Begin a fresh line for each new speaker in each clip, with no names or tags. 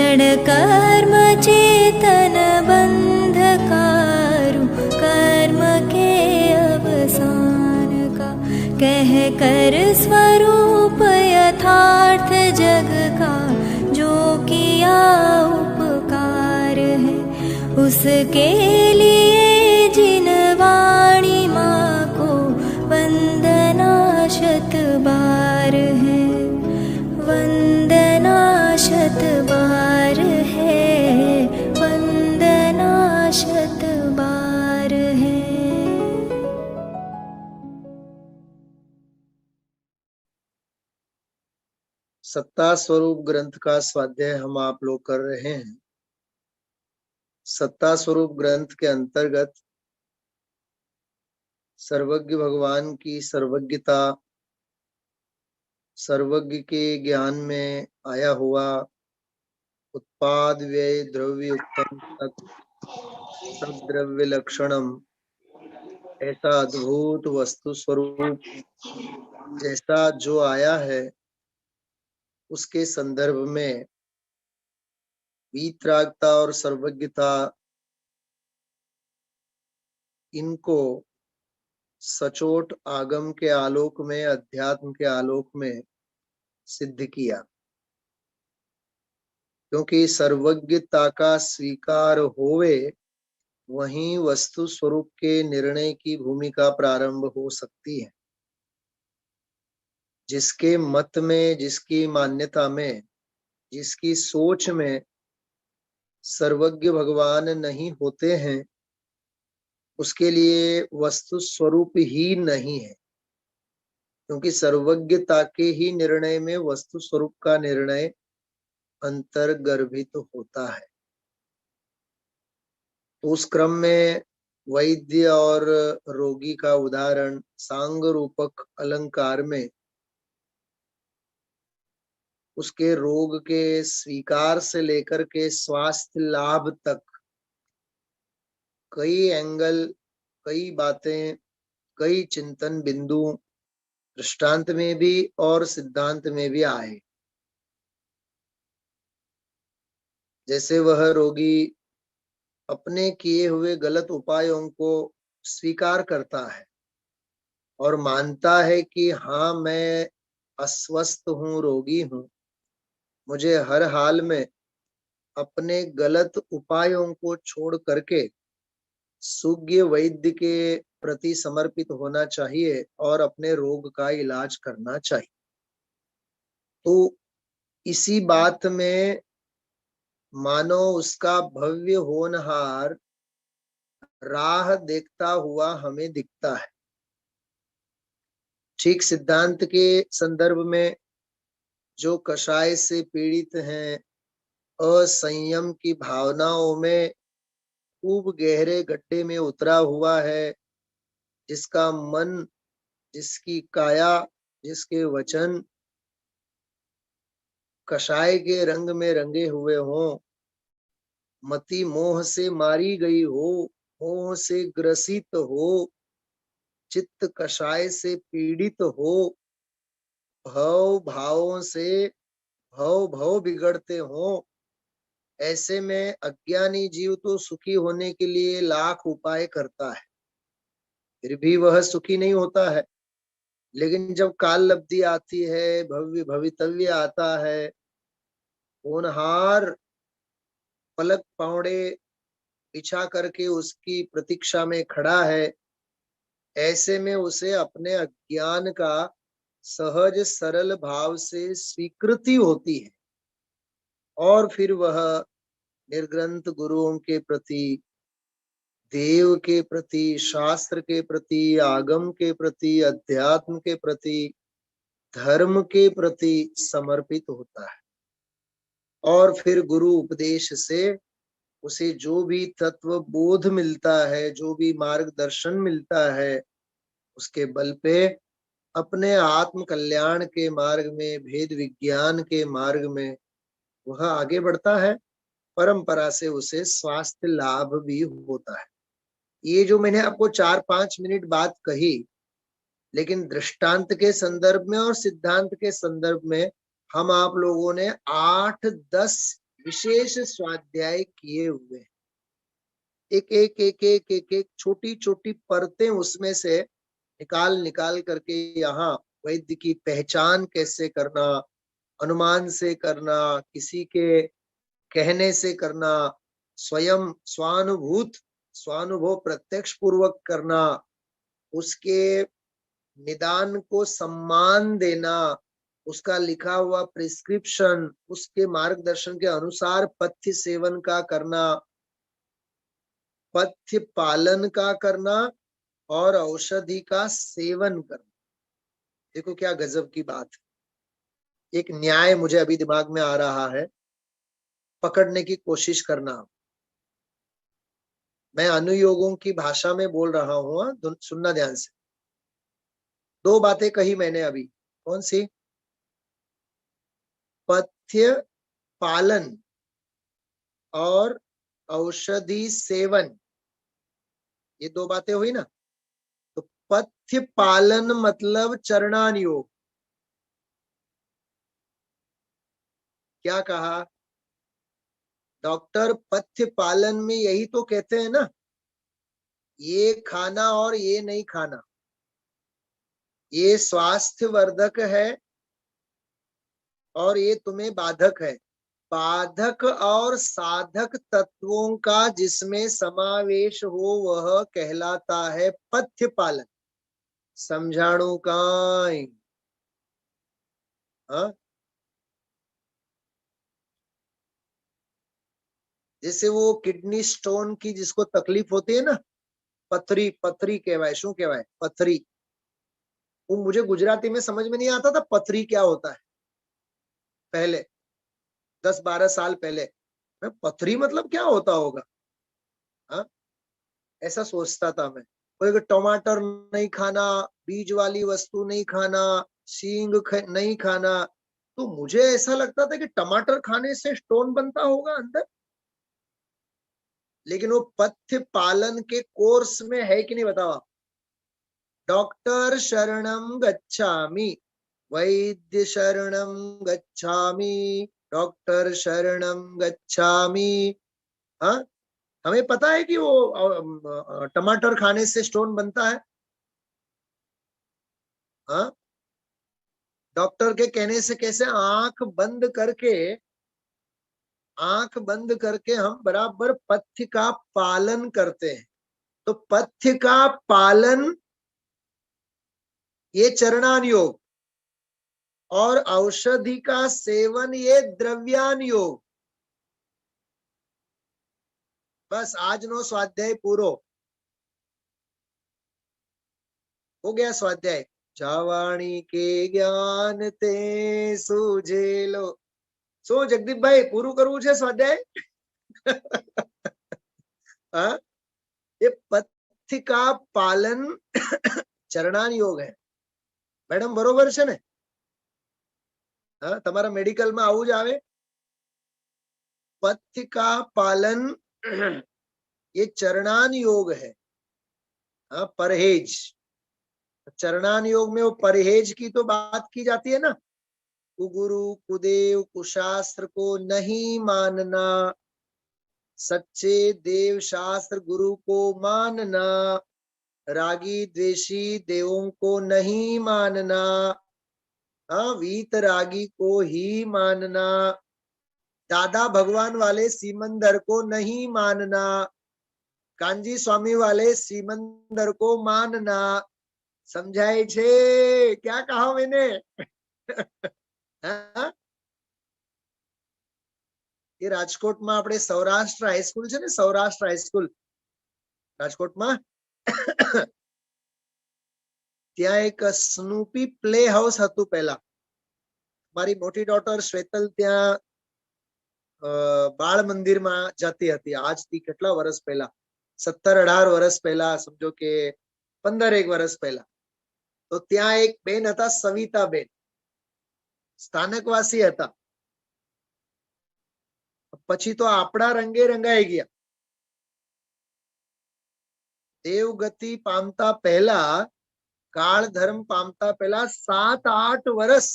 क्षण कर्म चेतन बंधकारु, कर्म के अवसान का कह कर स्वरूप यथार्थ जग का, जो किया उपकार है उसके लिए जिन वाणी माँ को वंदना शत बार है, वंदना शत बार है, वंदना शत बार है।
सत्ता स्वरूप ग्रंथ का स्वाध्याय हम आप लोग कर रहे हैं। सत्ता स्वरूप ग्रंथ के अंतर्गत सर्वज्ञ भगवान की सर्वज्ञता, सर्वज्ञ के ज्ञान में आया हुआ उत्पाद व्यय द्रव्य उत्तम तक सब द्रव्य लक्षणम, ऐसा अद्भुत वस्तु स्वरूप जैसा जो आया है उसके संदर्भ में वीतरागता और सर्वज्ञता, इनको सचोट आगम के आलोक में, अध्यात्म के आलोक में सिद्ध किया। क्योंकि सर्वज्ञता का स्वीकार होवे वहीं वस्तु स्वरूप के निर्णय की भूमिका प्रारंभ हो सकती है। जिसके मत में, जिसकी मान्यता में, जिसकी सोच में सर्वज्ञ भगवान नहीं होते हैं, उसके लिए वस्तु स्वरूप ही नहीं है। क्योंकि सर्वज्ञता के ही निर्णय में वस्तु स्वरूप का निर्णय अंतर्गर्भित होता है। तो उस क्रम में वैद्य और रोगी का उदाहरण सांग रूपक अलंकार में उसके रोग के स्वीकार से लेकर के स्वास्थ्य लाभ तक कई एंगल, कई बातें, कई चिंतन बिंदु दृष्टांत में भी और सिद्धांत में भी आए। जैसे वह रोगी अपने किए हुए गलत उपायों को स्वीकार करता है और मानता है कि हाँ, मैं अस्वस्थ हूँ, रोगी हूँ, मुझे हर हाल में अपने गलत उपायों को छोड़ करके सुज्ञ वैद्य के प्रति समर्पित होना चाहिए और अपने रोग का इलाज करना चाहिए। तो इसी बात में मानो उसका भव्य होनहार राह देखता हुआ हमें दिखता है। ठीक सिद्धांत के संदर्भ में जो कषाय से पीड़ित हैं, असंयम की भावनाओं में खूब गहरे गड्ढे में उतरा हुआ है, जिसका मन, जिसकी काया, जिसके वचन कषाय के रंग में रंगे हुए हों, मति मोह से मारी गई हो, मोह से ग्रसित हो, चित्त कषाय से पीड़ित हो, भव भावों से भव बिगड़ते हो, ऐसे में अज्ञानी जीव तो सुखी होने के लिए लाख उपाय करता है, फिर भी वह सुखी नहीं होता है। लेकिन जब काल लब्धि आती है, भव्य भवितव्य आता है, होनहार पलक पावड़े बिछा करके उसकी प्रतीक्षा में खड़ा है, ऐसे में उसे अपने अज्ञान का सहज सरल भाव से स्वीकृति होती है और फिर वह निर्ग्रंथ गुरुओं के प्रति, देव के प्रति, शास्त्र के प्रति, आगम के प्रति, अध्यात्म के प्रति, धर्म के प्रति समर्पित होता है। और फिर गुरु उपदेश से उसे जो भी तत्व बोध मिलता है, जो भी मार्गदर्शन मिलता है, उसके बल पे अपने आत्म कल्याण के मार्ग में, भेद विज्ञान के मार्ग में वह आगे बढ़ता है। परंपरा से उसे स्वास्थ्य लाभ भी होता है। ये जो मैंने आपको 4-5 मिनट बात कही, लेकिन दृष्टांत के संदर्भ में और सिद्धांत के संदर्भ में हम आप लोगों ने 8-10 विशेष स्वाध्याय किए हुए, एक एक एक एक एक एक छोटी छोटी परतें उसमें से निकाल निकाल करके यहाँ वैद्य की पहचान कैसे करना, अनुमान से करना, किसी के कहने से करना, स्वयं स्वानुभव प्रत्यक्ष पूर्वक करना, उसके निदान को सम्मान देना, उसका लिखा हुआ प्रिस्क्रिप्शन, उसके मार्गदर्शन के अनुसार पथ्य सेवन का करना, पथ्य पालन का करना और औषधि का सेवन करना। देखो क्या गजब की बात है। एक न्याय मुझे अभी दिमाग में आ रहा है, पकड़ने की कोशिश करना। मैं अनुयोगों की भाषा में बोल रहा हूं, सुनना ध्यान से। दो बातें कही मैंने अभी, कौन सी? पथ्य पालन और औषधि सेवन, ये दो बातें हुई ना। तो पथ्य पालन मतलब चरणान योग। क्या कहा डॉक्टर? पथ्य पालन में यही तो कहते हैं ना, ये खाना और ये नहीं खाना, ये स्वास्थ्य वर्धक है और ये तुम्हें बाधक है। बाधक और साधक तत्वों का जिसमें समावेश हो वह कहलाता है पथ्य पालन। समझाणु काई? हाँ, जैसे वो किडनी स्टोन की जिसको तकलीफ होती है ना, पथरी, पथरी कहवाए, शू कहवाए? पथरी। वो मुझे गुजराती में समझ में नहीं आता था पथरी क्या होता है। पहले 10-12 साल पहले मैं पथरी मतलब क्या होता होगा, हाँ, ऐसा सोचता था मैं। कोई टमाटर नहीं खाना, बीज वाली वस्तु नहीं खाना, सींग नहीं खाना, तो मुझे ऐसा लगता था कि टमाटर खाने से स्टोन बनता होगा अंदर। लेकिन वो पथ्य पालन के कोर्स में है कि नहीं बताओ आप? डॉक्टर शरणम गच्छामि, वैद्य शरणम गच्छामि, डॉक्टर शरणम गच्छामि। हाँ, हमें पता है कि वो टमाटर खाने से स्टोन बनता है। हाँ, डॉक्टर के कहने से कैसे आंख बंद करके हम बराबर पथ्य का पालन करते हैं। तो पथ्य का पालन ये चरणान योग, और औषधि का सेवन ये द्रव्यान योग। बस आज नो स्वाध्याय पूरो हो गया। स्वाध्याय जावाणी के ज्ञान ते सूझेलो। सो जगदीप भाई पूરું કરવું છે स्वाध्याय? हाँ, ये पथ्य का पालन चरणान योग है। मैडम बरोबर છે ને? हाँ, તમારા मेडिकल में આવું જ આવે। पथ्य का पालन ये चरणान योग है। हाँ, परहेज। चरणान योग में वो परहेज की तो बात की जाती है ना, कुगुरु कुदेव कुशास्त्र को नहीं मानना, सच्चे देव शास्त्र गुरु को मानना, रागी द्वेषी देवों को नहीं मानना, हाँ, वीत रागी को ही मानना, दादा भगवान वाले सीमंदर को नहीं मानना, कांजी स्वामी वाले सीमंदर को मानना। समझाए छे? क्या कहा मैंने? हाँ? ये राजकोट में अपने सौराष्ट्र हाईस्कूल है, सौराष्ट्र हाईस्कूल राजकोट में त्या एक स्नूपी प्ले हाउस हतु। पहला मारी मोटी डॉटर श्वेतल त्या बाळ मंदिर में जाती हती। आज थी કેટલા વર્ષ પહેલા, 17-18 વર્ષ પહેલા, समझो के 15-1 વર્ષ પહેલા। तो त्या एक बेन हता, सविता बेन, स्थानकवासी हता। પછી તો આપણા રંગે રંગાઈ ગયા। देवगति पामता पहला, काल धर्म पामता पहला 7-8 વર્ષ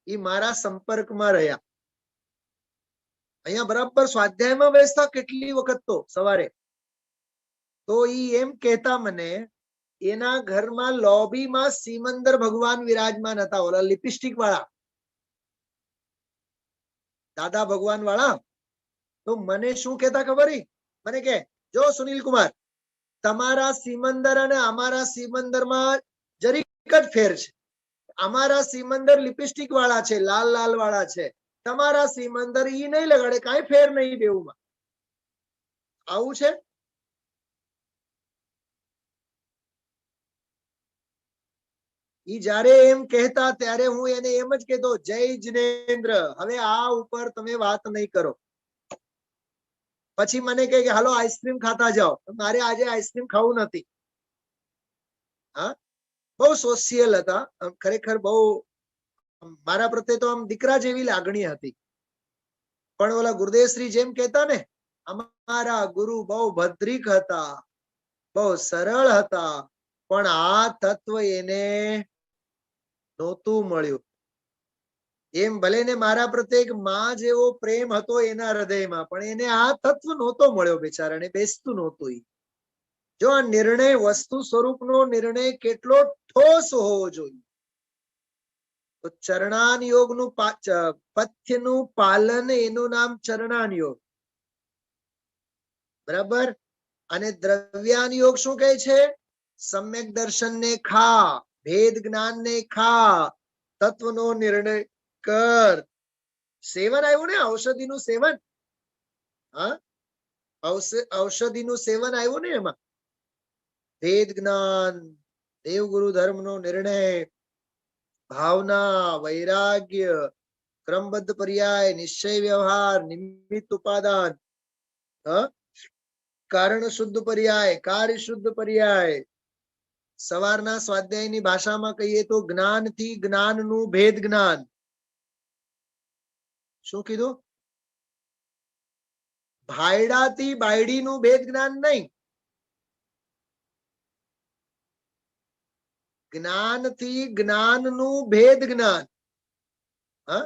ई मारा संपर्क में रह्या। અહીંયા બરાબર સ્વાધ્યાયમાં બેસતા કેટલી વખત તો સવારે, તો ઈ એમ કહેતા મને એના ઘરમાં લોબીમાં સિમંદર ભગવાન વિરાજમાન હતા, ઓલા લિપસ્ટિક વાળા દાદા ભગવાન વાળા. તો મને શું કહેતા ખબર? મને કે જો સુનિલ કુમાર, તમારા સિમંદર અને અમારા સિમંદરમાં જરીક જ ફેર છે. અમારા સિમંદર લિપસ્ટિક વાળા છે, લાલ લાલ વાળા છે, તમારા સિમંદર ઈ નહીં લગાડે, કાંઈ ફેર નહીં બેઉમાં. આવું છે. ઈ જ્યારે એમ કહેતા ત્યારે હું એને એમ જ કહેતો, જય જિનેન્દ્ર, હવે આ ઉપર તમે વાત નહીં કરો. પછી મને કહે કે હાલો આઈસ્ક્રીમ ખાતા જાઓ. મારે આજે આઈસ્ક્રીમ ખાવું નથી. હા, બહુ સોશિયલ હતા ખરેખર, બહુ મારા પ્રત્યે તો આમ દીકરા જેવી લાગણી હતી. પણ ઓલા ગુરુદેવશ્રી જેમ કહેતા ને, અમારા ગુરુ બહુ ભદ્રિક હતા, બહુ સરળ હતા, પણ આ તત્વ એને નહોતું મળ્યું. એમ ભલે ને મારા પ્રત્યે એક માં જેવો પ્રેમ હતો એના હૃદયમાં, પણ એને આ તત્વ નહોતો મળ્યો બિચારાને, બેસતું નહોતું. જો આ નિર્ણય વસ્તુ સ્વરૂપનો નિર્ણય કેટલો ઠોસ હોવો જોઈએ. તો ચરણાન યોગનું પથ્યનું પાલન, એનું નામ ચરણાન યોગ, બરાબર. અને દ્રવ્યાન યોગ શું કહે છે? સમ્યક દર્શનને ખા, ભેદ જ્ઞાનને ખા, તત્વનો નિર્ણય કર. સેવન આવ્યું ને, ઔષધિનું સેવન. હા, ઔષધિનું સેવન આવ્યું ને એમાં. ભેદ જ્ઞાન, દેવગુરુ ધર્મનો નિર્ણય, ભાવના, વૈરાગ્ય, ક્રમબદ્ધ પર્યાય, નિશ્ચય વ્યવહાર, નિમિત્ત ઉપાદાન, કારણ શુદ્ધ પર્યાય, કાર્ય શુદ્ધ પર્યાય. સવારના સ્વાધ્યાયની ભાષામાં કહીએ તો જ્ઞાનથી જ્ઞાનનું ભેદ જ્ઞાન. શું કીધું? ભાયડાથી બાયડીનું ભેદ જ્ઞાન નહીં, જ્ઞાનથી જ્ઞાનનું ભેદ જ્ઞાન. હા,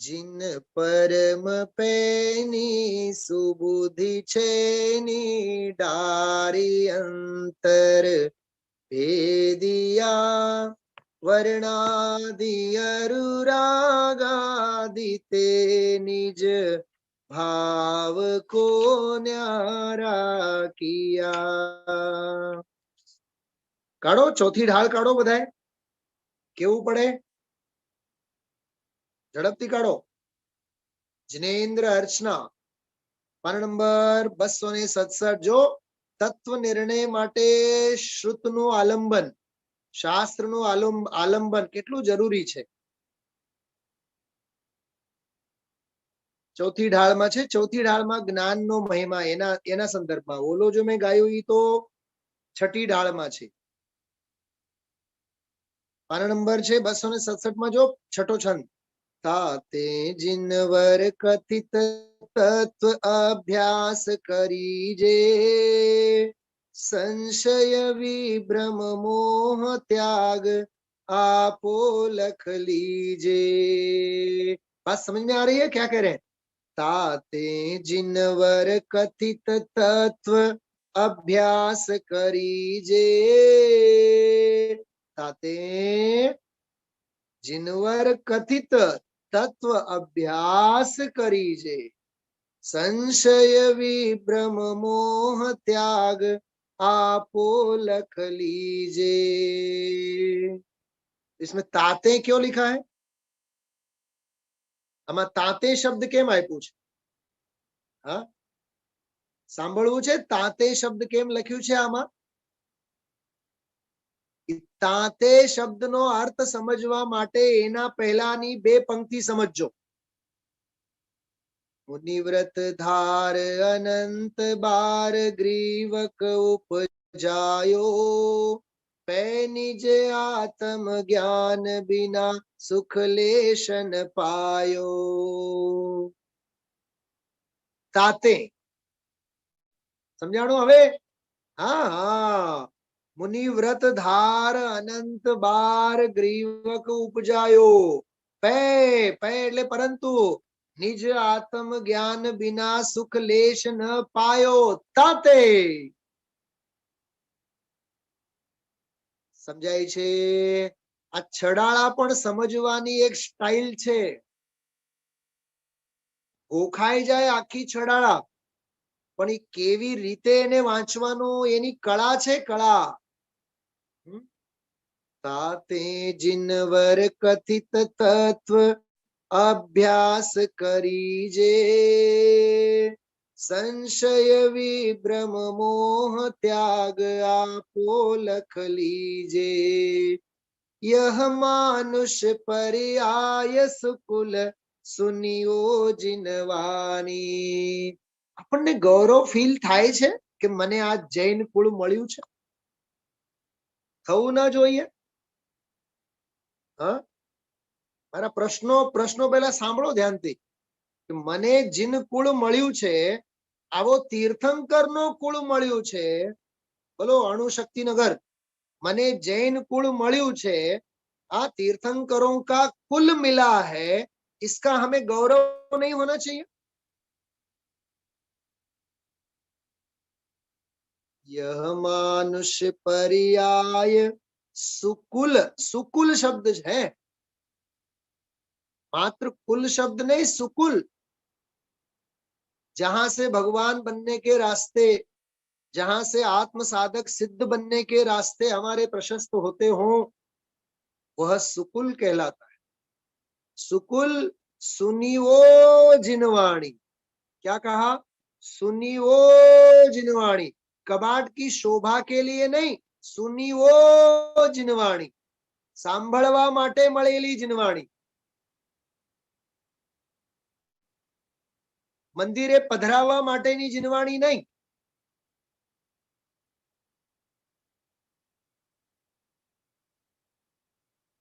जिन परम पैनी सुबुद्धि छेनी डारी अंतर भेदिया वर्णादि अनुरागादिते निज भाव को न्यारा किया. કાઢો, ચોથી ઢાળ કાઢો બધાય. કેવું પડે? ઝડપથી કાઢો. જિનેન્દ્ર અર્ચના, પાન નંબર 267. જો તત્વ નિર્ણય માટે શ્રુતનું આલંબન, શાસ્ત્રનું આલંબન કેટલું જરૂરી છે. ચોથી ઢાળમાં છે. ચોથી ઢાળમાં જ્ઞાનનો મહિમા, એના સંદર્ભમાં. ઓલો જો મેં ગાયું એ તો છઠ્ઠી ઢાળમાં છે. પાના નંબર છે 267 જો છઠ્ઠો છંદ. તાતે જિનવર કથિત તત્વ અભ્યાસ કરીજે, સંશય વિભ્રમ મોહ ત્યાગ આપો લખ लीजे. बात समझ में आ रही है क्या कह रहे हैं? ताते जिनवर कथित तत्व अभ्यास करीजे, ताते जिनवर कथित तत्व अभ्यास करीजे, संशय विभ्रम मोह त्याग आपो लख लीजे. इसमें ताते क्यों लिखा है? આમાં તાતે શબ્દ કેમ આપ્યું છે? હા, સાંભળવું છે. તાતે શબ્દ કેમ લખ્યું છે આમાં? તાતે શબ્દનો અર્થ સમજવા માટે એના પહેલાની બે પંક્તિ સમજજો. મુનિવ્રત ધાર અનંત બાર ગ્રીવક ઉપજાયો, પે નિજ આત્મ જ્ઞાન બિના સુખ લેશન પાયો. તાતે સમજાણું હવે? હા હા. મુનિવ્રત ધાર અનંત બાર ગ્રીવક ઉપજાયો. પે એટલે પરંતુ નિજ આત્મ જ્ઞાન બિના સુખ લેશ ન પાયો તાતે સમજાય છે. આ છડાળા પણ સમજવાની એક સ્ટાઇલ છે. ગોખાઈ જાય આખી છડાળા, પણ એ કેવી રીતે એને વાંચવાનું એની કળા છે, કળા. તાતે જિનવર કથિત તત્વ અભ્યાસ કરીજે સંશય વિભ્રમ મોહ ત્યાગ આપો લખ લીજે यह मानुष पर्याय सुकुल सुनियो जिनवानी. આપણને ગૌરવ ફીલ થાય છે કે મને આ જૈન કુળ મળ્યું છે? થવું ના જોઈએ? હા, મારા પ્રશ્નો પહેલા સાંભળો ધ્યાનથી. કે મને જીન કુળ મળ્યું છે, આવો તીર્થંકર નો કુળ મળ્યું છે. બોલો અણુશક્તિનગર, મને जैन कुल મળ્યું છે, આ तीर्थंकरों का कुल मिला है, इसका हमें गौरव नहीं होना चाहिए? यह मानुष पर्याय सुकुल, सुकुल शब्द है, मात्र कुल शब्द नहीं, सुकुल. जहां से भगवान बनने के रास्ते, जहां से आत्म साधक सिद्ध बनने के रास्ते हमारे प्रशस्त होते हों, वह सुकुल कहलाता है. सुकुल सुनियो जिनवाणी. क्या कहा? सुनियो जिनवाणी. कबाट की शोभा के लिए नहीं, सुनियो जिनवाणी, सांभळवा माटे मळेली जिनवाणी. મંદિરે પધરાવવા માટેની જીનવાણી નહીં.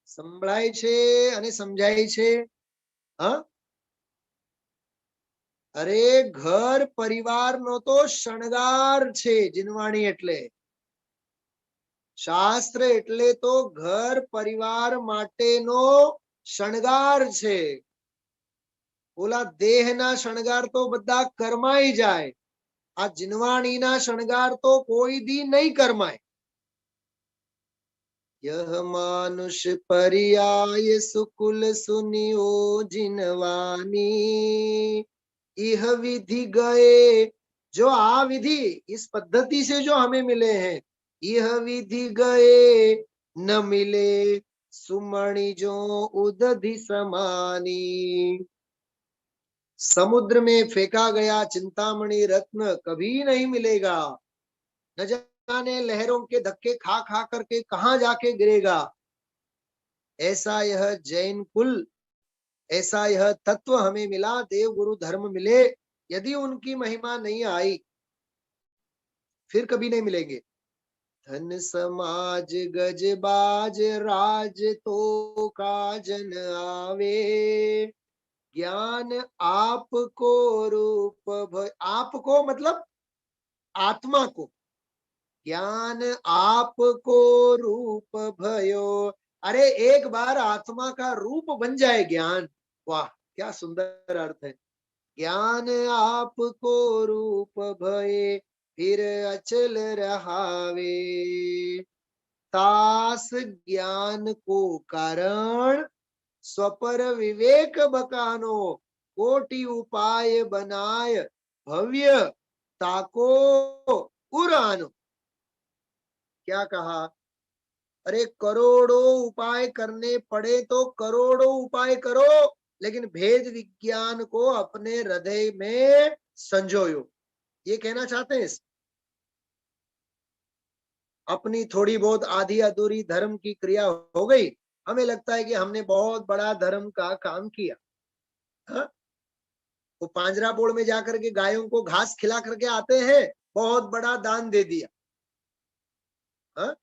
સંભળાય છે અને સમજાય છે? હા, અરે ઘર પરિવાર નો તો શણગાર છે જીનવાણી એટલે. શાસ્ત્ર એટલે તો ઘર પરિવાર માટેનો શણગાર છે. ઓલા દેહના શણગાર તો બધા કરમાઈ જાય, આ જીનવાણીના શણગાર તો કોઈ દી નહીં કરમાય. यह मानुष पर्याय सुकुल सुनियो जिनवानी. यह विधि गए, जो आ विधि इस पद्धति से जो हमें मिले हैं, यह विधि गए न मिले सुमणि जो उदधि समानी. समुद्र में फेंका गया चिंतामणि रत्न कभी नहीं मिलेगा, न जाने लहरों के धक्के खा खा करके कहां जाके गिरेगा. ऐसा यह जैन कुल, ऐसा यह तत्व हमें मिला, देव गुरु धर्म मिले. यदि उनकी महिमा नहीं आई, फिर कभी नहीं मिलेंगे. धन समाज गजबाज राज तो काजन आवे, ज्ञान आपको रूप भय. आपको मतलब आत्मा को. ज्ञान आपको रूप भयो. अरे एक बार आत्मा का रूप बन जाए ज्ञान, वाह क्या सुंदर अर्थ है. ज्ञान आपको रूप भये फिर अचल रहावे. तास ज्ञान को कारण स्वपर विवेक बकानो, कोटि उपाय बनाय भव्य ताको उरानो. क्या कहा? अरे करोड़ों उपाय करने पड़े तो करोड़ों उपाय करो, लेकिन भेद विज्ञान को अपने हृदय में संजोयो. ये कहना चाहते हैं. अपनी थोड़ी बहुत आधी अधूरी धर्म की क्रिया हो गई, हमें लगता है कि हमने बहुत बड़ा धर्म का काम किया. हा? वो पांजरा बोर्ड में जाकर के गायों को घास खिला करके आते हैं, बहुत बड़ा दान दे दिया. हा?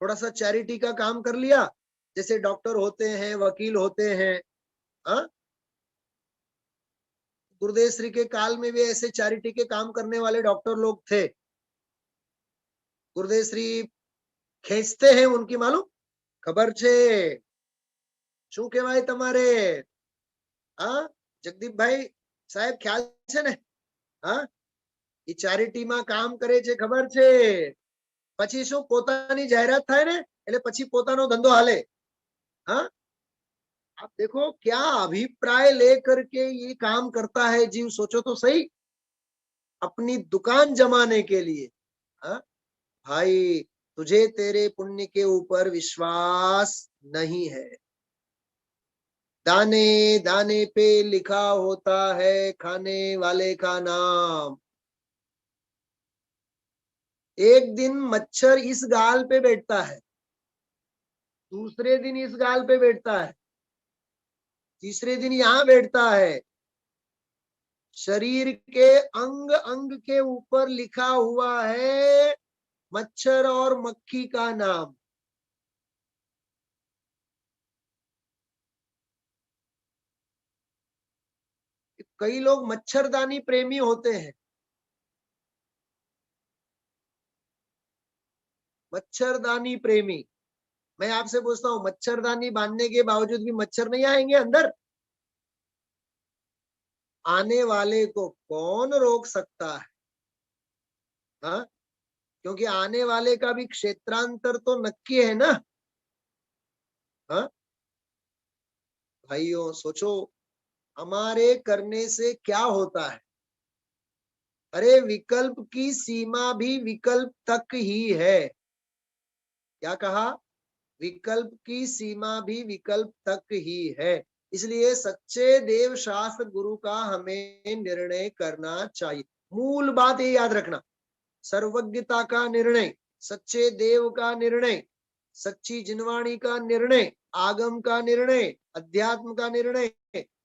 थोड़ा सा चैरिटी का काम कर लिया, जैसे डॉक्टर होते हैं, वकील होते हैं. हा? गुरुदेव श्री के काल में भी ऐसे चैरिटी के काम करने वाले डॉक्टर लोग थे. गुरुदेव श्री खेचते हैं उनकी, मालूम खबर छे. શું કહેવાય તમારે? હા જગદીપભાઈ સાહેબ ખ્યાલ છે ને? હા એ ચેરિટીમાં કામ કરે છે, ખબર છે? પછી શું પોતાની જાહેરાત થાય ને એટલે પછી પોતાનો ધંધો હાલે। हाँ आप देखो क्या अभिप्राय लेकर के ये काम करता है जीव, सोचो तो सही, अपनी दुकान जमाने के लिए। हाँ भाई तुझे तेरे पुण्य के ऊपर विश्वास नहीं है। दाने दाने पे लिखा होता है खाने वाले का नाम। एक दिन मच्छर इस गाल पे बैठता है, दूसरे दिन इस गाल पे बैठता है, तीसरे दिन यहां बैठता है। शरीर के अंग अंग के ऊपर लिखा हुआ है मच्छर और मक्खी का नाम। कई लोग मच्छरदानी प्रेमी होते हैं। मच्छरदानी प्रेमी, मैं आपसे पूछता हूँ, मच्छरदानी बांधने के बावजूद भी मच्छर नहीं आएंगे अंदर? आने वाले को कौन रोक सकता है? हाँ क्योंकि आने वाले का भी क्षेत्रांतर तो नक्की है ना। हाँ भाइयों सोचो हमारे करने से क्या होता है? अरे विकल्प की सीमा भी विकल्प तक ही है। क्या कहा? विकल्प की सीमा भी विकल्प तक ही है। इसलिए सच्चे देव शास्त्र गुरु का हमें निर्णय करना चाहिए। मूल बात ये याद रखना, सर्वज्ञता का निर्णय, सच्चे देव का निर्णय, सच्ची जिनवाणी का निर्णय, आगम का निर्णय, अध्यात्म का निर्णय,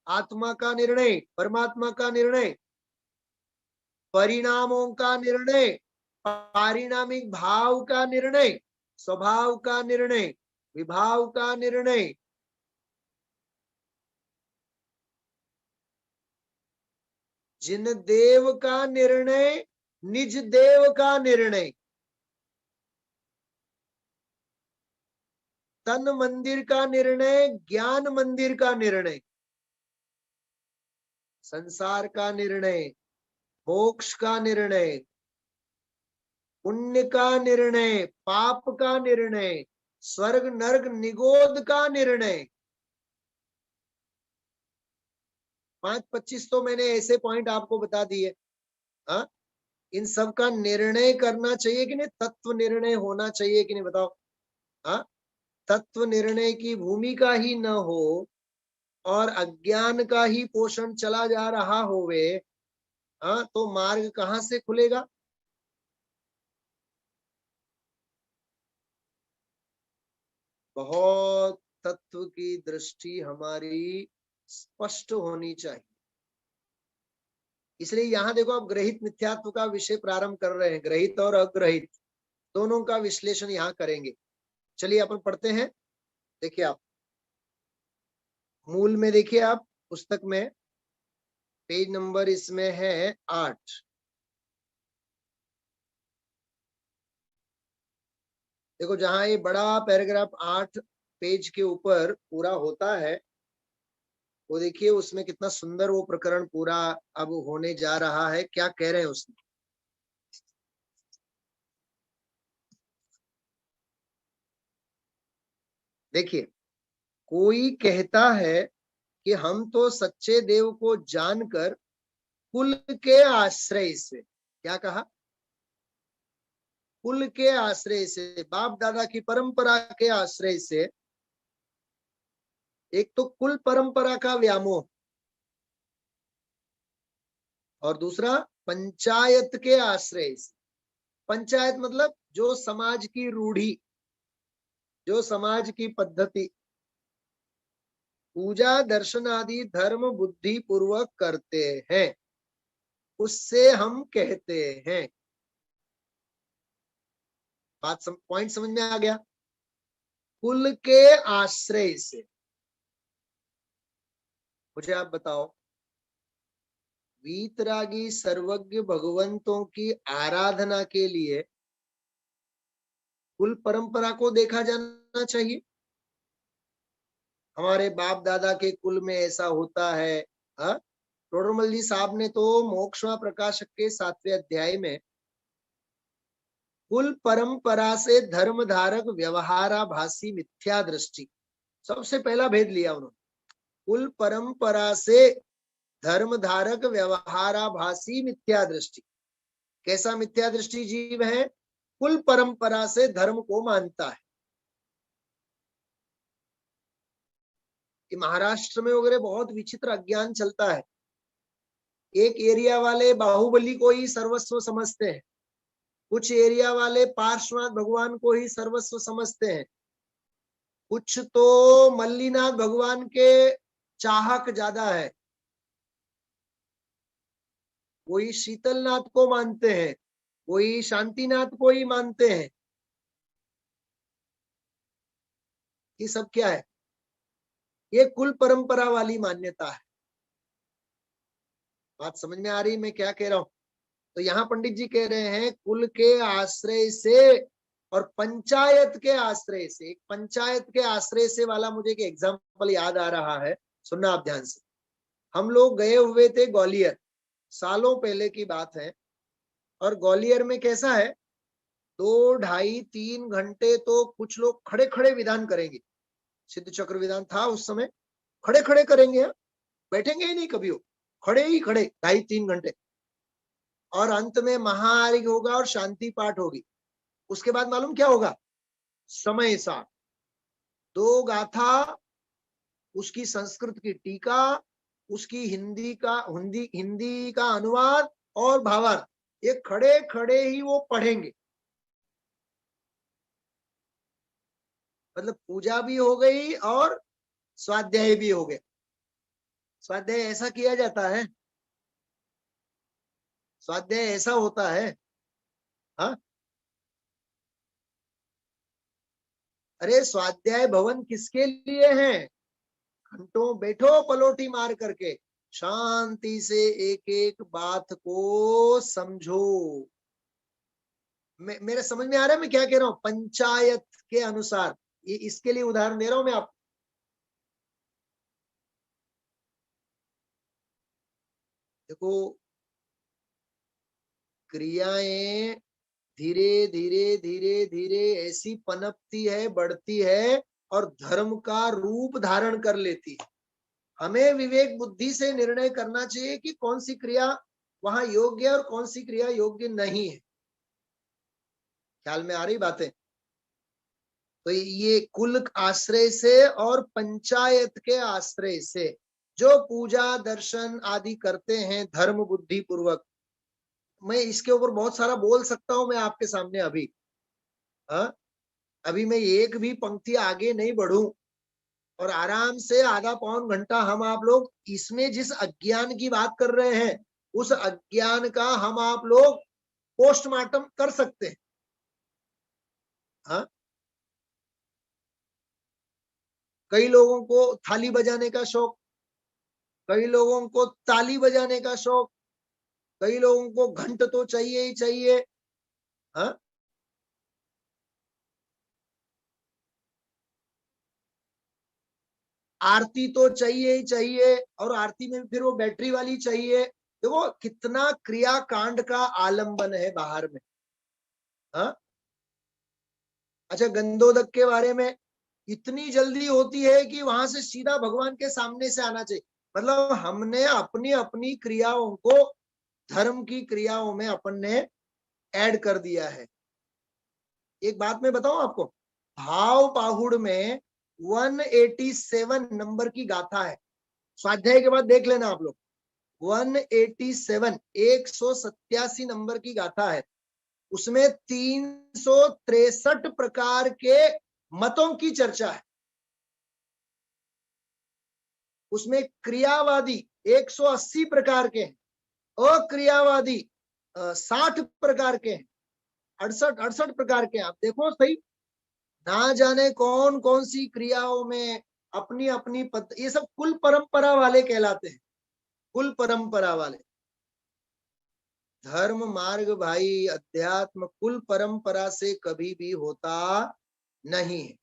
आत्मा का निर्णय, परमात्मा का निर्णय, परिणामों का निर्णय, पारिणामिक भाव का निर्णय, स्वभाव का निर्णय, विभाव का निर्णय, जिन देव का निर्णय, निज देव का निर्णय, तन मंदिर का निर्णय, ज्ञान मंदिर का निर्णय, संसार का निर्णय, मोक्ष का निर्णय, पुण्य का निर्णय, पाप का निर्णय, स्वर्ग नर्क निगोद का निर्णय। 5-25 तो मैंने ऐसे पॉइंट आपको बता दिए। हाँ इन सब का निर्णय करना चाहिए कि नहीं? तत्व निर्णय होना चाहिए कि नहीं बताओ? हाँ तत्व निर्णय की भूमिका ही न हो और अज्ञान का ही पोषण चला जा रहा होवे, हाँ तो मार्ग कहाँ से खुलेगा? बहुत तत्व की दृष्टि हमारी स्पष्ट होनी चाहिए। इसलिए यहाँ देखो आप ग्रहित मिथ्यात्व का विषय प्रारंभ कर रहे हैं, ग्रहित और अग्रहित दोनों का विश्लेषण यहाँ करेंगे। चलिए अपन पढ़ते हैं। देखिए आप मूल में देखिए, आप पुस्तक में पेज नंबर इसमें है 8। देखो जहां ये बड़ा पैराग्राफ 8 पेज के ऊपर पूरा होता है, वो देखिए उसमें कितना सुंदर वो प्रकरण पूरा अब होने जा रहा है। क्या कह रहे हैं उसमें? देखिए कोई कहता है कि हम तो सच्चे देव को जानकर कुल के आश्रय से, क्या कहा? कुल के आश्रय से, बाप दादा की परंपरा के आश्रय से, एक तो कुल परंपरा का व्यामोह और दूसरा पंचायत के आश्रय से। पंचायत मतलब जो समाज की रूढ़ी, जो समाज की पद्धति, पूजा दर्शन आदि धर्म बुद्धि पूर्वक करते हैं, उससे हम कहते हैं। पॉइंट समझ में आ गया? कुल के आश्रय से। मुझे आप बताओ, वीतरागी सर्वज्ञ भगवंतों की आराधना के लिए कुल परंपरा को देखा जाना चाहिए। हमारे बाप दादा के कुल में ऐसा होता है। हाँ, टोडरमल जी साहब ने तो मोक्षमा प्रकाशक के 7वें अध्याय में कुल परंपरा से धर्म धारक व्यवहाराभासी मिथ्या दृष्टि, सबसे पहला भेद लिया उन्होंने। कुल परंपरा से धर्म धारक व्यवहाराभासी मिथ्या दृष्टि। कैसा मिथ्या दृष्टि जीव है? कुल परंपरा से धर्म को मानता है। कि महाराष्ट्र में वगैरह बहुत विचित्र अज्ञान चलता है। एक एरिया वाले बाहुबली को ही सर्वस्व समझते हैं, कुछ एरिया वाले पार्श्वनाथ भगवान को ही सर्वस्व समझते हैं, कुछ तो मल्लीनाथ भगवान के चाहक ज्यादा है, कोई शीतलनाथ को मानते हैं, कोई शांतिनाथ को ही मानते हैं। ये सब क्या है? ये कुल परंपरा वाली मान्यता है। बात समझ में आ रही मैं क्या कह रहा हूं? तो यहाँ पंडित जी कह रहे हैं कुल के आश्रय से और पंचायत के आश्रय से। एक पंचायत के आश्रय से वाला मुझे एक एग्जाम्पल याद आ रहा है, सुनना आप ध्यान से। हम लोग गए हुए थे ग्वालियर, सालों पहले की बात है। और ग्वालियर में कैसा है, 2, 2.5, 3 घंटे तो कुछ लोग खड़े खड़े विधान करेंगे। सिद्ध चक्र विधान था उस समय, खड़े खड़े करेंगे, बैठेंगे ही नहीं कभी, वो खड़े ही खड़े 2.5-3 घंटे। और अंत में महाआर्घ्य होगा और शांति पाठ होगी। उसके बाद मालूम क्या होगा? समय सा 2 गाथा, उसकी संस्कृत की टीका, उसकी हिंदी का अनुवाद और भावार्थ, ये खड़े खड़े ही वो पढ़ेंगे। मतलब पूजा भी हो गई और स्वाध्याय भी हो गया। स्वाध्याय ऐसा किया जाता है, स्वाध्याय ऐसा होता है। हाँ, अरे स्वाध्याय भवन किसके लिए है? घंटों बैठो पलोटी मार करके, शांति से एक एक बात को समझो। मेरे समझ में आ रहा है मैं क्या कह रहा हूं? पंचायत के अनुसार, ये इसके लिए उदाहरण दे रहा हूं मैं आप। देखो, क्रियाएं धीरे धीरे धीरे धीरे ऐसी पनपती है, बढ़ती है और धर्म का रूप धारण कर लेती है। हमें विवेक बुद्धि से निर्णय करना चाहिए कि कौन सी क्रिया वहां योग्य है और कौन सी क्रिया योग्य नहीं है। ख्याल में आ रही बातें? तो ये कुल आश्रय से और पंचायत के आश्रय से जो पूजा दर्शन आदि करते हैं धर्म बुद्धि पूर्वक, मैं इसके ऊपर बहुत सारा बोल सकता हूं मैं आपके सामने अभी। अभी मैं एक भी पंक्ति आगे नहीं बढ़ूं और आराम से आधा पौन घंटा हम आप लोग इसमें जिस अज्ञान की बात कर रहे हैं उस अज्ञान का हम आप लोग पोस्टमार्टम कर सकते हैं। हाँ, कई लोगों को थाली बजाने का शौक, कई लोगों को ताली बजाने का शौक, कई लोगों को घंट तो चाहिए ही चाहिए। हाँ, आरती तो चाहिए ही चाहिए और आरती में फिर वो बैटरी वाली चाहिए। देखो कितना क्रियाकांड का आलंबन है बाहर में। हाँ, अच्छा, गंधोदक के बारे में इतनी जल्दी होती है कि वहां से सीधा भगवान के सामने से आना चाहिए। मतलब हमने अपनी अपनी क्रियाओं को धर्म की क्रियाओं में अपन ने ऐड कर दिया है। एक बात मैं बताऊं आपको, भाव पाहुड़ में 187 नंबर की गाथा है। स्वाध्याय के बाद देख लेना आप लोग। 187, 187 नंबर की गाथा है। उसमें 363 प्रकार के मतों की चर्चा है। उसमें क्रियावादी 180 प्रकार के हैं, अक्रियावादी 60 प्रकार के हैं, 68 प्रकार के। आप देखो सही, ना जाने कौन कौन सी क्रियाओं में अपनी अपनी ये सब कुल परंपरा वाले कहलाते हैं, कुल परंपरा वाले। धर्म मार्ग भाई, अध्यात्म कुल परंपरा से कभी भी होता नहीं है।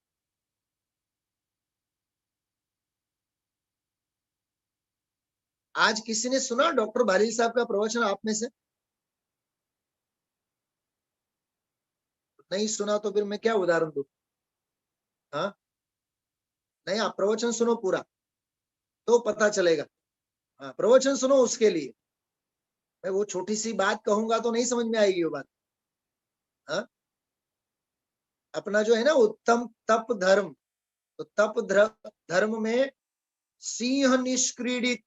आज किसी ने सुना डॉक्टर भालील साहब का प्रवचन आप में से? नहीं सुना तो फिर मैं क्या उदाहरण दूं? हाँ, नहीं, आप प्रवचन सुनो पूरा तो पता चलेगा। हाँ, प्रवचन सुनो, उसके लिए मैं वो छोटी सी बात कहूंगा तो नहीं समझ में आएगी वो बात। हाँ, अपना जो है ना उत्तम तप धर्म, तो तप धर्म में सिंह निष्क्रीडित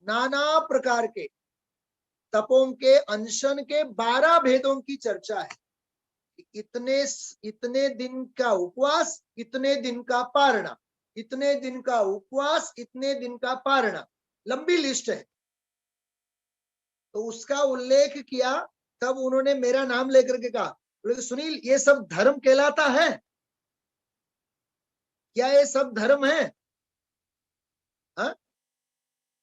नाना प्रकार के तपों के अनशन के 12 भेदों की चर्चा है। इतने इतने दिन का उपवास, इतने दिन का पारणा, इतने दिन का उपवास, इतने दिन का पारणा, लंबी लिस्ट है। तो उसका उल्लेख किया, तब उन्होंने मेरा नाम लेकर के कहा, बोले सुनील ये सब धर्म कहलाता है क्या? ये सब धर्म है? हा?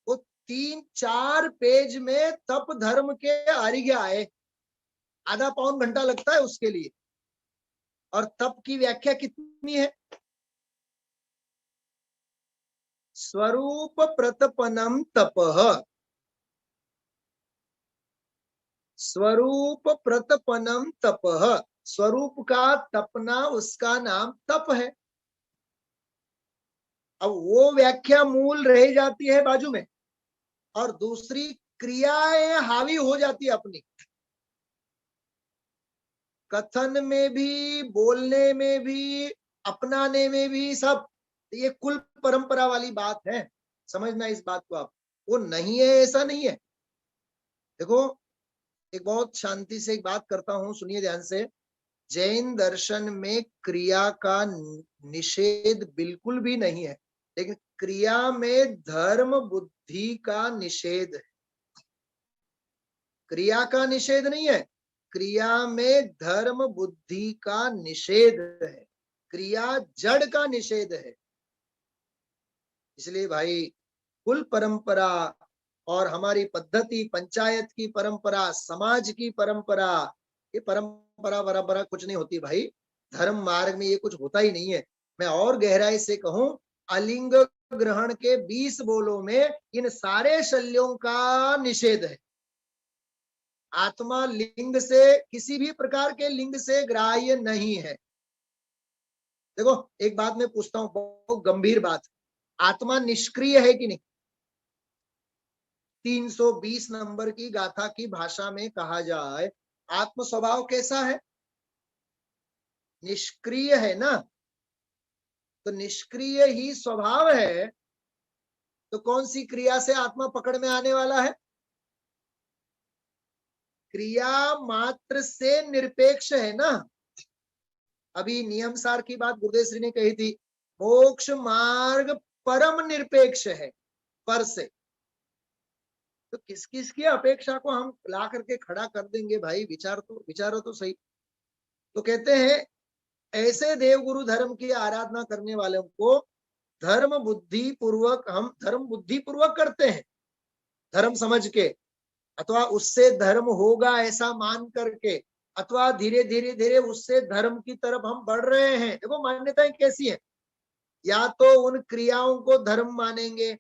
वो 3-4 पेज में तप धर्म के आर्य आए, आधा पौन घंटा लगता है उसके लिए। और तप की व्याख्या कितनी है? स्वरूप प्रतपनम तपः, स्वरूप प्रतपनम तपः, स्वरूप का तपना उसका नाम तप है। अब वो व्याख्या मूल रह जाती है बाजू में, और दूसरी क्रियाएं हावी हो जाती है अपनी, कथन में भी, बोलने में भी, अपनाने में भी, सब। ये कुल परंपरा वाली बात है, समझना इस बात को आप। वो नहीं है ऐसा नहीं है। देखो, एक बहुत शांति से एक बात करता हूं, सुनिए ध्यान से। जैन दर्शन में क्रिया का निषेध बिल्कुल भी नहीं है, लेकिन क्रिया में धर्म बुद्धि का निषेध है। क्रिया का निषेध नहीं है, क्रिया में धर्म बुद्धि का निषेध है, क्रिया जड़ का निषेध है। इसलिए भाई, कुल परंपरा और हमारी पद्धति, पंचायत की परंपरा, समाज की परंपरा, ये परंपरा बराबर कुछ नहीं होती भाई। धर्म मार्ग में ये कुछ होता ही नहीं है। मैं और गहराई से कहूं, अलिंग ग्रहण के 20 बोलों में इन सारे शल्यों का निषेध है। आत्मा लिंग से, किसी भी प्रकार के लिंग से ग्राह्य नहीं है। देखो, एक बात मैं पूछता हूं, बहुत गंभीर बात, आत्मा निष्क्रिय है कि नहीं? 320 नंबर की गाथा की भाषा में कहा जाए, आत्म स्वभाव कैसा है? निष्क्रिय है ना। तो निष्क्रिय ही स्वभाव है, तो कौन सी क्रिया से आत्मा पकड़ में आने वाला है? क्रिया मात्र से निरपेक्ष है ना। अभी नियम सार की बात गुरुदेव श्री ने कही थी, मोक्ष मार्ग परम निरपेक्ष है पर से। तो किस किस की अपेक्षा को हम ला करके खड़ा कर देंगे भाई? विचारो तो सही। तो कहते हैं, ऐसे देवगुरु धर्म की आराधना करने वालों को धर्म बुद्धि पूर्वक, हम धर्म बुद्धि पूर्वक करते हैं, धर्म समझ के, अथवा उससे धर्म होगा ऐसा मान करके, अथवा धीरे धीरे धीरे उससे धर्म की तरफ हम बढ़ रहे हैं। देखो मान्यताएं कैसी है, या तो उन क्रियाओं को धर्म मानेंगे,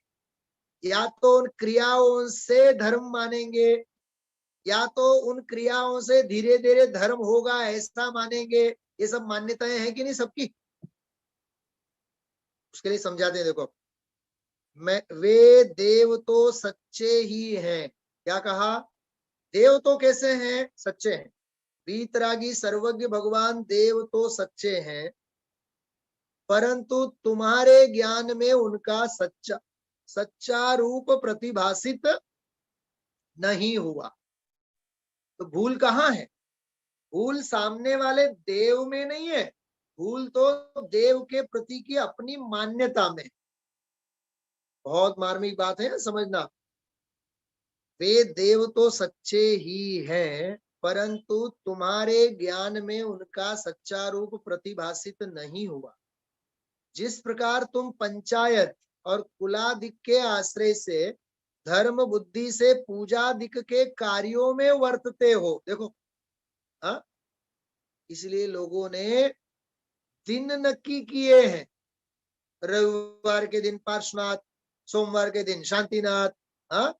या तो उन क्रियाओं से धर्म मानेंगे, या तो उन क्रियाओं से धीरे धीरे धर्म होगा ऐसा मानेंगे। ये सब मान्यताएं हैं कि नहीं सबकी? उसके लिए समझाते हैं, देखो, मैं, वे देव तो सच्चे ही हैं। क्या कहा? देव तो कैसे हैं? सच्चे हैं। वीतरागी सर्वज्ञ भगवान देव तो सच्चे हैं, परंतु तुम्हारे ज्ञान में उनका सच्चा रूप प्रतिभासित नहीं हुआ। तो भूल कहाँ है? भूल सामने वाले देव में नहीं है, भूल तो देव के प्रति की अपनी मान्यता में। बहुत मार्मिक बात है, समझना। वे देव तो सच्चे ही हैं, परंतु तुम्हारे ज्ञान में उनका सच्चा रूप प्रतिभासित नहीं हुआ। जिस प्रकार तुम पंचायत और कुलादिक के आश्रय से, धर्म बुद्धि से पूजादिक के कार्यों में वर्तते हो। देखो, हाँ, इसलिए लोगों ने दिन नक्की किए हैं, रविवार के दिन पार्श्वनाथ, सोमवार के दिन शांतिनाथ। हाँ,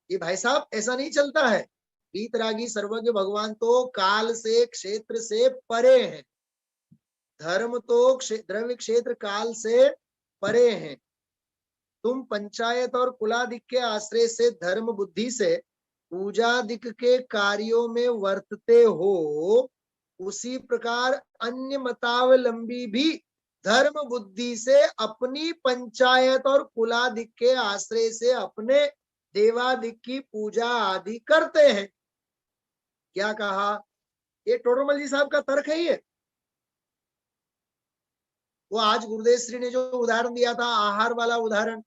ये भाई साहब ऐसा नहीं चलता है। वीतरागी सर्वज्ञ भगवान तो काल से क्षेत्र से परे हैं। धर्म तो द्रव्य क्षेत्र काल से परे हैं। तुम पंचायत और कुलादिक के आश्रय से धर्म बुद्धि से पूजादिक के कार्यों में वर्तते हो, उसी प्रकार अन्य मतावलंबी भी धर्म बुद्धि से अपनी पंचायत और कुलादिक के आश्रय से अपने देवादिक की पूजा आदि करते हैं। क्या कहा? ये टोडरमल जी साहब का तर्क है। ये वो आज गुरुदेव श्री ने जो उदाहरण दिया था, आहार वाला उदाहरण,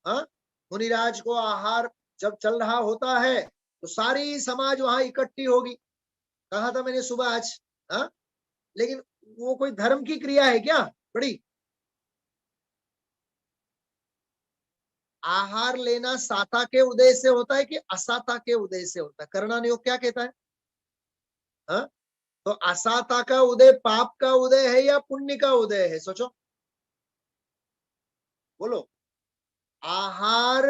हाँ, मुनिराज को आहार जब चल रहा होता है तो सारी समाज वहां इकट्ठी होगी, कहा था मैंने सुबह आज। हाँ, लेकिन वो कोई धर्म की क्रिया है क्या? बड़ी आहार लेना साता के उदय से होता है कि असाता के उदय से होता है? करणान योग क्या कहता है? हाँ, तो असाता का उदय पाप का उदय है या पुण्य का उदय है? सोचो, बोलो। आहार